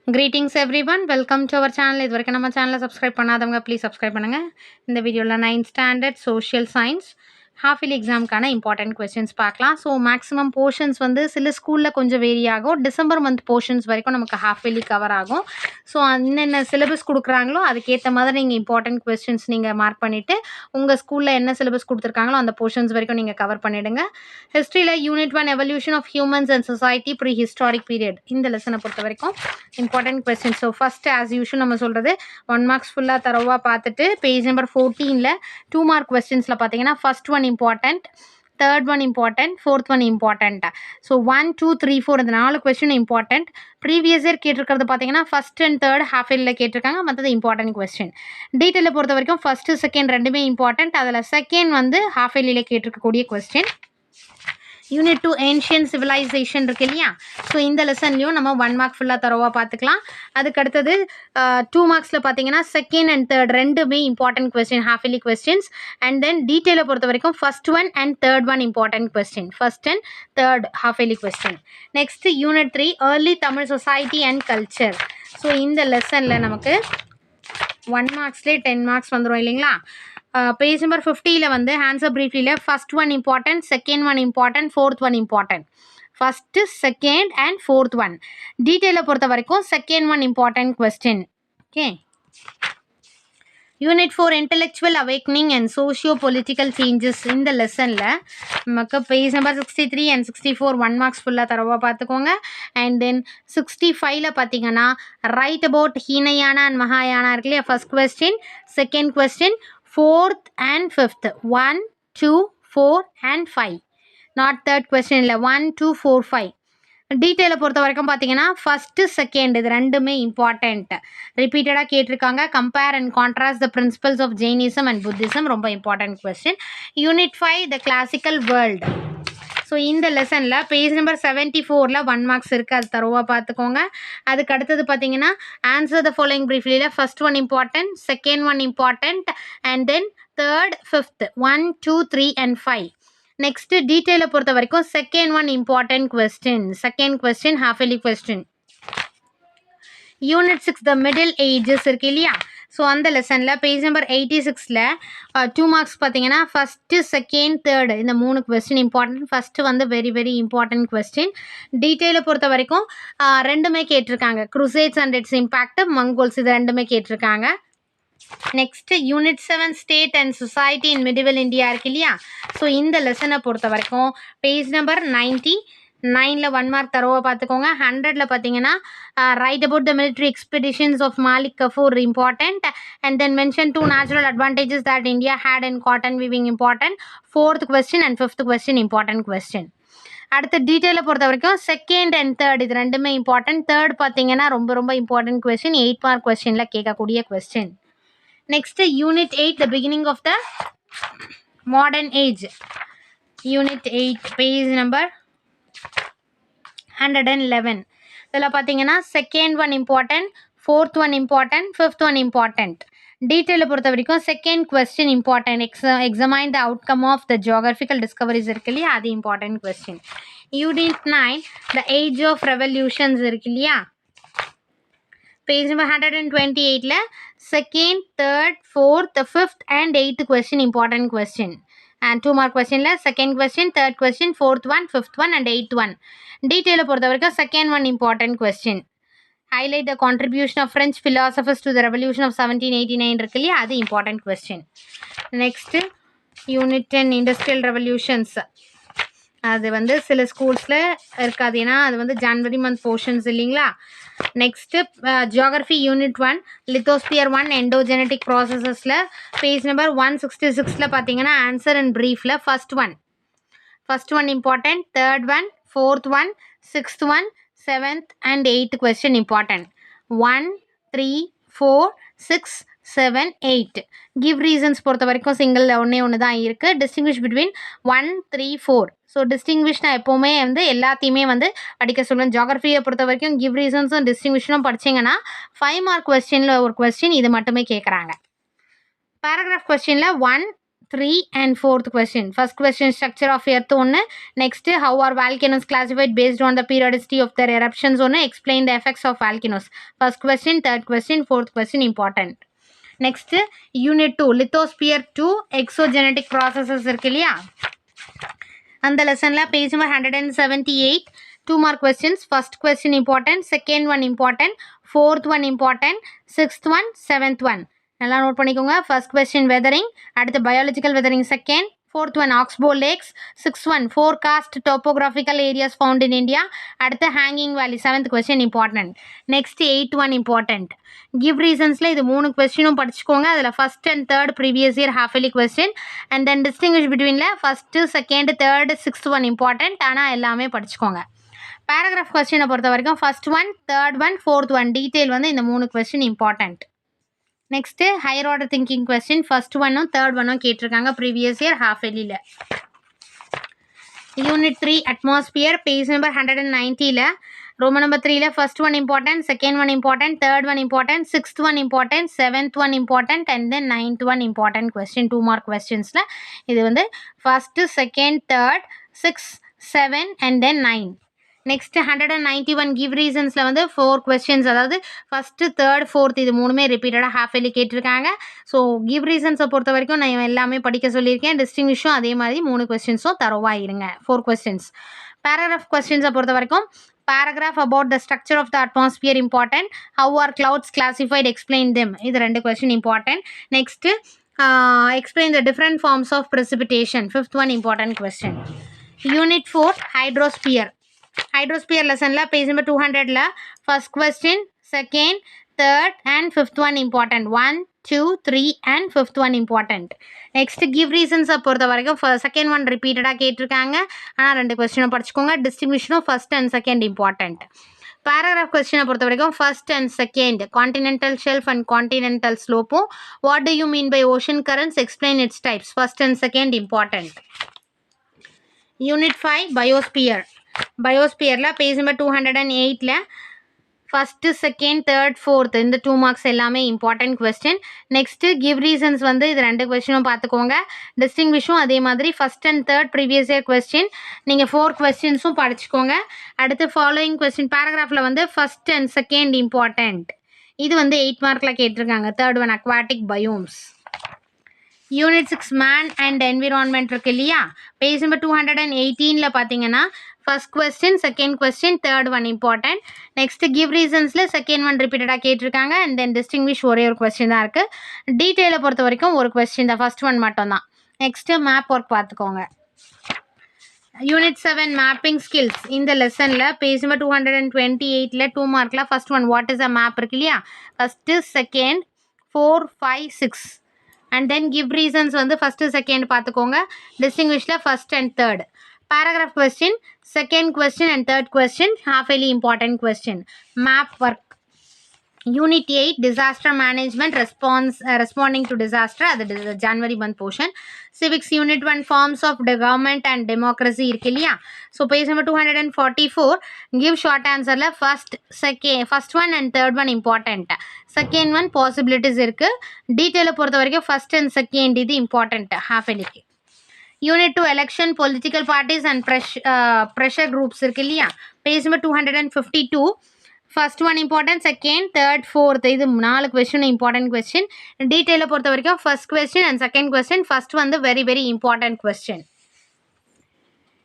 Greetings everyone, welcome to our channel. இதுவரைக்கும் நம்ம சேனலை சப்ஸ்கிரைப் பண்ணாதவங்க ப்ளீஸ் சப்ஸ்கிரைப் பண்ணுங்க. இந்த வீடியோவில் 9th standard social science half yearly எக்ஸாமுக்கான இம்பார்ட்டன்ட் கொஸ்டின்ஸ் பார்க்கலாம். ஸோ மேக்ஸிமம் போர்ஷன்ஸ் வந்து சில ஸ்கூலில் கொஞ்சம் வேரி ஆகும். டிசம்பர் மந்த் போர்ஷன்ஸ் வரைக்கும் நமக்கு ஹாஃப் இயர்லி கவர் ஆகும். ஸோ என்னென்ன சிலபஸ் கொடுக்குறாங்களோ அதுக்கேற்ற மாதிரி நீங்கள் இம்பார்ட்டன்ட் கொஸ்டின்ஸ் நீங்கள் மார்க் பண்ணிவிட்டு உங்கள் ஸ்கூலில் என்ன சிலபஸ் கொடுத்துருக்காங்களோ அந்த போர்ஷன்ஸ் வரைக்கும் நீங்கள் கவர் பண்ணிவிடுங்க. ஹிஸ்ட்ரியில் unit 1 evolution of humans and society pre historic period இந்த லெசனை பொறுத்த வரைக்கும் important question. So first as usual நம்ம சொல்கிறது 1 மார்க்ஸ் ஃபுல்லாக தரவாக பார்த்துட்டு பேஜ் நம்பர் 14ல் 2 மார்க் கொஸ்டின்ஸில் பார்த்தீங்கன்னா first one important, third one important, fourth one important. So 1, 2, 3, 4 இந்த 4 கொஸ்டின் இம்பார்ட்டன்ட். ப்ரீவியஸ் இயர் கேட்டிருக்கிறது பார்த்தீங்கன்னா ஃபஸ்ட் அண்ட் தேர்ட் ஹாஃப் இயரில் கேட்டிருக்காங்க, மற்றது இம்பார்ட்டன்ட் கொஸ்டின். டீட்டெயிலை பொறுத்த வரைக்கும் ஃபஸ்ட்டு செகண்ட் ரெண்டுமே இம்பார்ட்டன்ட். அதில் செகண்ட் வந்து ஹாஃப் இயர்லியில் கேட்டிருக்கக்கூடிய கொஸ்டின். யூனிட் 2 ஏன்ஷியன்ட் சிவிலைசேஷன் இருக்கு இல்லையா, ஸோ இந்த லெசன்லையும் நம்ம 1 மார்க் ஃபுல்லாக தரவாக பார்த்துக்கலாம். அதுக்கு அடுத்தது 2 மார்க்ஸில் பார்த்தீங்கன்னா செகண்ட் அண்ட் தேர்ட் ரெண்டுமே important question, half yearly questions. And then டீட்டெயிலை பொறுத்த வரைக்கும் first one and third one important question, first and third half yearly question. Next unit 3 early Tamil society and culture. So இந்த லெசனில் நமக்கு 1 மார்க்ஸ்லேயே 10 மார்க்ஸ் வந்துடும் இல்லைங்களா. Page number 50ல் வந்து ஆன்சர் ப்ரீஃப்லியில் first one important, second one important, fourth one important. First second and fourth one. டீட்டெயிலை பொறுத்த வரைக்கும் second one important question. Okay. Unit 4 intellectual awakening and socio political changes இந்த லெசனில் நமக்கு பேஜ் நம்பர் 63 அண்ட் 64 1 மார்க்ஸ் ஃபுல்லாக தரவாக பார்த்துக்கோங்க. அண்ட் தென் 65ல் பார்த்தீங்கன்னா ரைட் அபவுட் ஹீனயானா அண்ட் மகாயானா இருக்கு இல்லையா, first question, second question, fourth and fifth, 1, 2, 4 and 5. Not third question இல்லை, 1, 2, 4, 5. டீட்டெயிலை பொறுத்த வரைக்கும் பார்த்தீங்கன்னா ஃபஸ்ட்டு செகண்ட் இது ரெண்டுமே இம்பார்ட்டண்ட், ரிப்பீட்டடாக கேட்டிருக்காங்க. Compare and contrast the principles of Jainism and Buddhism, ரொம்ப important question. Unit 5 the classical world. So இந்த லெசனில் பேஜ் நம்பர் 74ல் 1 மார்க்ஸ் இருக்குது, அது தருவாக பார்த்துக்கோங்க. அதுக்கு அடுத்தது பார்த்தீங்கன்னா ஆன்சர் த ஃபாலோயிங் ப்ரீஃப்லியில் first one important, second one important, and then third, fifth, 1, 2, 3 and 5. Next டீட்டெயிலை பொறுத்த வரைக்கும் second one important question, second question half yearly question. Unit 6 the middle ages இருக்கு இல்லையா, ஸோ அந்த லெசனில் பேஜ் நம்பர் 86ல் 2 marks பார்த்தீங்கன்னா ஃபஸ்ட்டு செகண்ட் தேர்டு இந்த 3 கொஸ்டின் இம்பார்ட்டன்ட். ஃபஸ்ட்டு வந்து வெரி வெரி இம்பார்ட்டன்ட் கொஸ்டின். டீட்டெயிலை பொறுத்த வரைக்கும் ரெண்டுமே கேட்டிருக்காங்க, குருசேட்ஸ் அண்ட் இட்ஸ் இம்பேக்ட், மங்கோல்ஸ் இது ரெண்டுமே கேட்டிருக்காங்க. Next unit 7 state and society in medieval India இருக்கு இல்லையா, ஸோ இந்த லெசனை பொறுத்த வரைக்கும் பேஜ் நம்பர் 99ல் 1 மார்க் தரவா பார்த்துக்கோங்க. 100ல் பார்த்தீங்கன்னா right about the military expeditions of Malik Kafur important. And then mention 2 natural advantages that India had in cotton weaving important. Fourth question and fifth question important question. அடுத்த டீட்டெயிலை பொறுத்த வரைக்கும் செகண்ட் அண்ட் தேர்ட் இது ரெண்டுமே இம்பார்ட்டன்ட். தேர்ட் பார்த்தீங்கன்னா ரொம்ப ரொம்ப important question, 8 mark கொஸ்டினில் கேட்கக்கூடிய question. Next unit 8 the beginning of the modern age. Unit 8 page number 111. இதில் பார்த்தீங்கன்னா second one important, fourth one important, fifth one important. டீட்டெயிலை பொறுத்த வரைக்கும் second question important, examine the outcome of the geographical discoveries இருக்கு இல்லையா, அது important question. Unit 9 the age of revolutions இருக்கு இல்லையா, பேஜ் நம்பர் 128ல் second, third, fourth, fifth and 8th question important question. And 2 mark கொஸ்டினில் second question, third question, fourth one, fifth one and 8th one. டீட்டெயிலை பொறுத்த வரைக்கும் second one important question. Highlight the contribution of French philosophers to the revolution of 1789 இருக்கு இல்லையா, அது important question. Next unit 10 industrial revolutions. அது வந்து சில ஸ்கூல்ஸில் இருக்காது, ஏன்னா அது வந்து ஜனவரி மந்த் போர்ஷன்ஸ் இல்லைங்களா. Next geography unit 1 lithosphere 1 endogenetic ப்ராசஸஸில் பேஜ் நம்பர் 166ல் பார்த்தீங்கன்னா ஆன்சர் அண்ட் ப்ரீஃபில் first one important, third one, fourth one, sixth one, seventh and 8th question important. 1, 3, 4, 6, 7, 8. Give reasons பொறுத்த வரைக்கும் சிங்கிள் ஒன்று தான் இருக்குது. Distinguish between 1, 3, 4. ஸோ டிஸ்டிங்விஷ் நான் எப்போவுமே வந்து எல்லாத்தையுமே வந்து படிக்க சொல்லுவேன். ஜியோகிராஃபியை பொறுத்த வரைக்கும் கிவ் ரீசன்ஸும் டிஸ்டிங்விஷனும் படிச்சிங்கன்னா 5 மார்க் கொஸ்டினில் ஒரு கொஸ்டின் இது மட்டுமே கேட்குறாங்க. பேராகிராஃப் கொஸ்டினில் 1, 3 and 4th question. First question, structure of earth one. Next, how are volcanoes classified based on the periodicity of their eruptions one. Explain the effects of volcanoes. First question, third question, fourth question important. Next, unit 2, lithosphere 2, exogenetic processes இருக்கு இல்லையா, அந்த லெசன்ல page number 178, 2 mark questions. First question important, second one important, fourth one important, sixth one, seventh one. நல்லா note பண்ணிக்கோங்க. First question weathering, அடுத்து biological weathering second, fourth one oxbow lakes, sixth one forecast topographical areas found in India, அடுத்து hanging valley. Seventh question important. Next eighth one important. Give ரீசன்ஸில் இது 3 கொஸ்டினும் படிச்சுக்கோங்க. அதில் first and third previous year half yearly question, and then distinguish பிட்வீனில் first second third sixth one important. ஆனால் எல்லாமே படிச்சுக்கோங்க. பேராகிராஃப் கொஸ்டினை பொறுத்த வரைக்கும் first one, third one, fourth one detail வந்து இந்த 3 question important. Next higher order thinking question first ஒன்னும் தேர்ட் ஒன்னும் கேட்டிருக்காங்க ப்ரீவியஸ் இயர் ஹாஃப் இயர்லியில். யூனிட் 3 அட்மாஸ்பியர், பேஜ் நம்பர் 190ல் ரோமன் நம்பர் 3ல் first one important, second one important, third one important, sixth one important, seventh one important, and then ninth one important question. 2 mark கொஸ்டின்ஸில் இது வந்து first second third 6 7 and then 9. Next 191 give ரீசன்ஸில் வந்து 4 questions, அதாவது first third fourth இது 3மே ரிப்பீட்டடாக half yearly கேட்டிருக்காங்க. So give ரீசன்ஸை பொறுத்த வரைக்கும் நான் எல்லாமே படிக்க சொல்லியிருக்கேன். டிஸ்டிங்விஷும் அதே மாதிரி 3 கொஸ்டின்ஸும் தரோவாக இருங்க. 4 கொஸ்டின்ஸ். பேராகிராஃப் கொஸ்டின்ஸை பொறுத்த வரைக்கும் paragraph about the structure of the atmosphere important, how are clouds classified, explain them. இது 2 question important. Next, explain the different forms of precipitation. 5th one important question. Unit 4 hydrosphere. Hydrosphere லெசனில் page number 200ல் first question, second, third and fifth one important. 1 2 3 and fifth one important. Next give ரீசன்ஸை பொறுத்த வரைக்கும் second one ரிப்பீட்டடாக கேட்டிருக்காங்க. ஆனால் 2 கொஸ்டினும் படிச்சுக்கோங்க. டிஸ்டிங்விஷனும் first and second important. Paragraph கொஸ்டினை பொறுத்த வரைக்கும் first and second continental shelf and continental ஸ்லோப்பும், what do you mean by ocean currents, explain its types. First and second important. Unit 5 biosphere. பயோஸ்பியரில் பேஜ் நம்பர் 208ல் ஃபஸ்ட்டு செகண்ட் தேர்ட் ஃபோர்த் இந்த 2 marks எல்லாமே important question. Next give reasons வந்து இது 2 கொஸ்டினும் பார்த்துக்கோங்க. டிஸ்டிங்விஷும் அதே மாதிரி first and third previous year question. நீங்கள் 4 கொஸ்டின்ஸும் படிச்சுக்கோங்க. அடுத்து ஃபாலோயிங் கொஸ்டின் பேராகிராஃபில் வந்து ஃபஸ்ட் அண்ட் செகண்ட் இம்பார்ட்டன்ட். இது வந்து 8 மார்க்கில் கேட்டிருக்காங்க. Third one aquatic biomes. Unit 6 man and environment இருக்கு இல்லையா, பேஜ் நம்பர் 218ல் பார்த்தீங்கன்னா first question, second question, third one important. Next give ரீசன்ஸில் செகண்ட் ஒன் ரிப்பீட்டடாக கேட்டிருக்காங்க. அண்ட் தென் டிஸ்டிங்விஷ் ஒரே ஒரு கொஸ்டின் தான் இருக்குது. டீட்டெயிலை பொறுத்த வரைக்கும் ஒரு கொஸ்டின் தான், ஃபர்ஸ்ட் ஒன் மட்டும் தான். நெக்ஸ்ட்டு மேப் ஒர்க் பார்த்துக்கோங்க. Unit 7 mapping skills. இந்த லெசனில் பேஜ் நம்பர் 228ல் 2 மார்க்கில் first one what is a map இருக்கு இல்லையா, first second 4 5 6 and then give reasons வந்து ஃபஸ்ட்டு செகண்ட் பார்த்துக்கோங்க. டிஸ்டிங்விஷில் first and third. paragraph question, second question and third question half yearly important question. Map work. Unit 8 disaster management response, responding to disaster, that is the January month portion. Civics unit 1 forms of the government and democracy irukku illaya. So page number 244 give short answer la first one and third one important, second one possibilities irukku. Detail பொறுத்த வரைக்கும் first and second இது important half yearly. Unit 2 election political parties and pressure groups இருக்கு இல்லையா, page number 252 first one important, second third fourth இது 4 question important question. டீட்டெயிலை பொறுத்த வரைக்கும் first question and second question. First வந்து very very important question.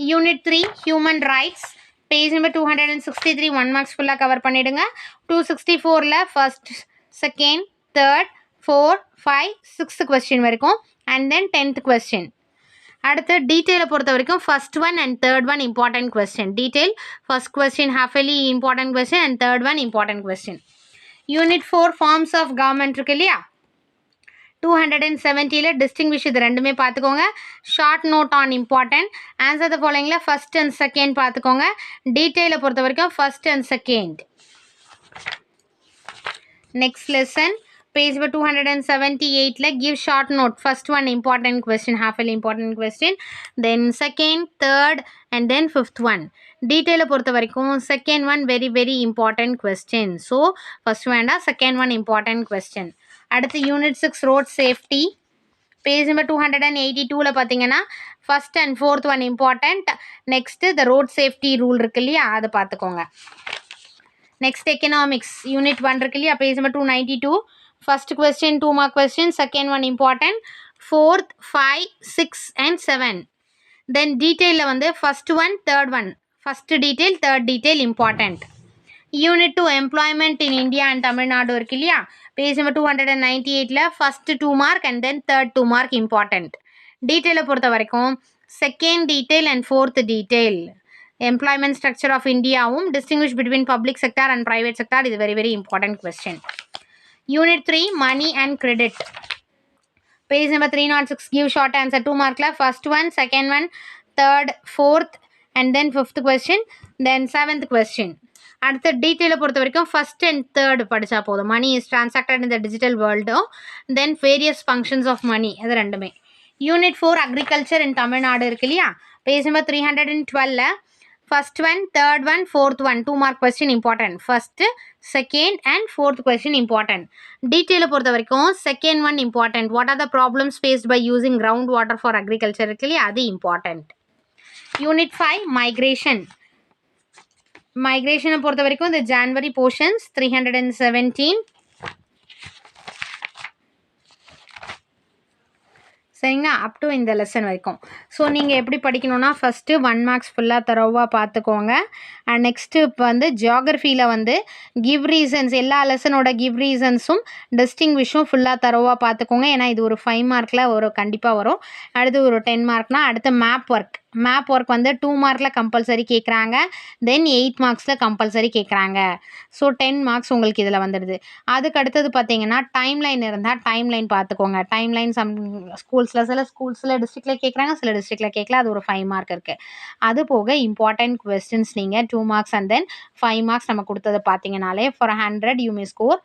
Unit 3 human rights, page number 263 1 marks ஃபுல்லாக cover பண்ணிவிடுங்க. 264ல் ஃபர்ஸ்ட் செகண்ட் தேர்ட் 4 5 6 கொஸ்டின் வரைக்கும் and then 10th question. அடுத்து டீட்டெயிலை பொறுத்த வரைக்கும் first one and third one important question. Detail first question half yearly important question and third one important question. Unit 4 forms of government இருக்கு இல்லையா, 270ல் distinguish இது ரெண்டுமே பார்த்துக்கோங்க. Short note on important, answer the ஃபாலோயிங்கில் ஃபர்ஸ்ட் அண்ட் செகண்ட் பார்த்துக்கோங்க. டீட்டெயிலை பொறுத்த வரைக்கும் first and second. Next lesson page 278ல give short note, first one important question half yearly important question, then second third and then fifth one. Detail பொறுத்த வரைக்கும் second one very very important question, so first one and second one important question. அடுத்து unit 6 road safety, page number 282ல பார்த்தீங்கன்னா first and fourth one important. Next the road safety rule இருக்கு இல்லையா, அதை பார்த்துக்கோங்க. Next economics unit 1 இருக்கு இல்லையா, page number 292. First question 2 mark question, second one important, 4th 5 6 and 7. Then டீட்டெயிலில் வந்து first one third one, first detail third detail important. Unit 2 employment in India and Tamil Nadu இருக்கு இல்லையா, பேஜ் நம்பர் 298ல first 2 mark and then third 2 mark important. டீட்டெயிலை பொறுத்த வரைக்கும் second detail and fourth detail employment structure of இந்தியாவும் distinguish between public sector and private sector, இது very very important question. Unit 3 money and credit, page number 306 give short answer 2 மார்க்ல first one second one third fourth and then fifth question then seventh question. அடுத்த டீட்டெயிலை பொறுத்த வரைக்கும் first and third படித்தா போதும். Money is transacted in the digital வேர்ல்டும் then various functions of money, அது ரெண்டுமே. யூனிட் 4 அக்ரிகல்ச்சர் இன் தமிழ்நாடு இருக்கு இல்லையா, பேஜ் நம்பர் 312ல first one third one fourth one 2 mark question important. First second and fourth question important. டீட்டெயிலை பொறுத்த வரைக்கும் second one important. What are the problems faced by using ground water for agriculture இருக்கு இல்லையா, அது important. Unit 5 migration, மைக்ரேஷனை பொறுத்த வரைக்கும் இந்த January portions 317. சரிங்களா, அப் டு இந்த லெசன் வரைக்கும். ஸோ நீங்கள் எப்படி படிக்கணும்னா ஃபஸ்ட்டு 1 மார்க்ஸ் ஃபுல்லாக தரோவாக பார்த்துக்கோங்க. அண்ட் நெக்ஸ்ட்டு இப்போ வந்து ஜியாகிரஃபியில் வந்து கிவ் ரீசன்ஸ், எல்லா லெசனோட கிவ் ரீசன்ஸும் டிஸ்டிங்விஷும் ஃபுல்லாக தரோவாக பார்த்துக்கோங்க. ஏன்னா இது ஒரு 5 மார்க்கில் ஒரு கண்டிப்பாக வரும். அடுத்து ஒரு 10 மார்க்னால் அடுத்து மேப் ஒர்க் வந்து 2 மார்க்கில் கம்பல்சரி கேட்குறாங்க. தென் 8 மார்க்ஸில் கம்பல்சரி கேட்குறாங்க. ஸோ 10 மார்க்ஸ் உங்களுக்கு இதில் வந்துடுது. அதுக்கு அடுத்தது பார்த்தீங்கன்னா டைம்லைன் இருந்தால் டைம்லைன் பார்த்துக்கோங்க. டைம்லைன் சில ஸ்கூல்ஸில் டிஸ்ட்ரிக்டில் கேட்குறாங்க, சில டிஸ்ட்ரிக்டில் கேட்கல. அது ஒரு 5 மார்க் இருக்குது. அது போக இம்பார்ட்டன்ட் கொஸ்டின்ஸ் நீங்கள் 2 மார்க்ஸ் அண்ட் தென் 5 மார்க்ஸ் நம்ம கொடுத்தது பார்த்தீங்கனாலே for 100 you may score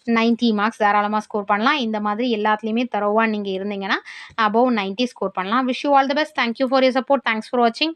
90 marks தாராளமாக ஸ்கோர் பண்ணலாம். இந்த மாதிரி எல்லாத்துலேயுமே தரோவாக நீங்கள் இருந்தீங்கன்னா அபவ் 90 ஸ்கோர் பண்ணலாம். Wish you all the best. Thank you for your support. Thanks for வாட்சிங்.